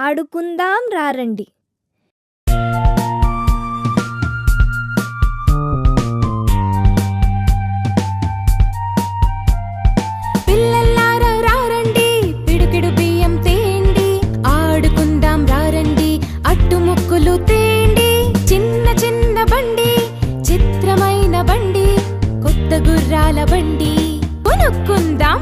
ఆడుకుందాం రారండి. పిల్లల్లారా రారండి, పిడుకిడు బియ్యం తేండి, ఆడుకుందాం రారండి, అట్టుముక్కులు తేండి. చిన్న చిన్న బండి, చిత్రమైన బండి, కొత్త గుర్రాల బండి, కొనుక్కుందాం.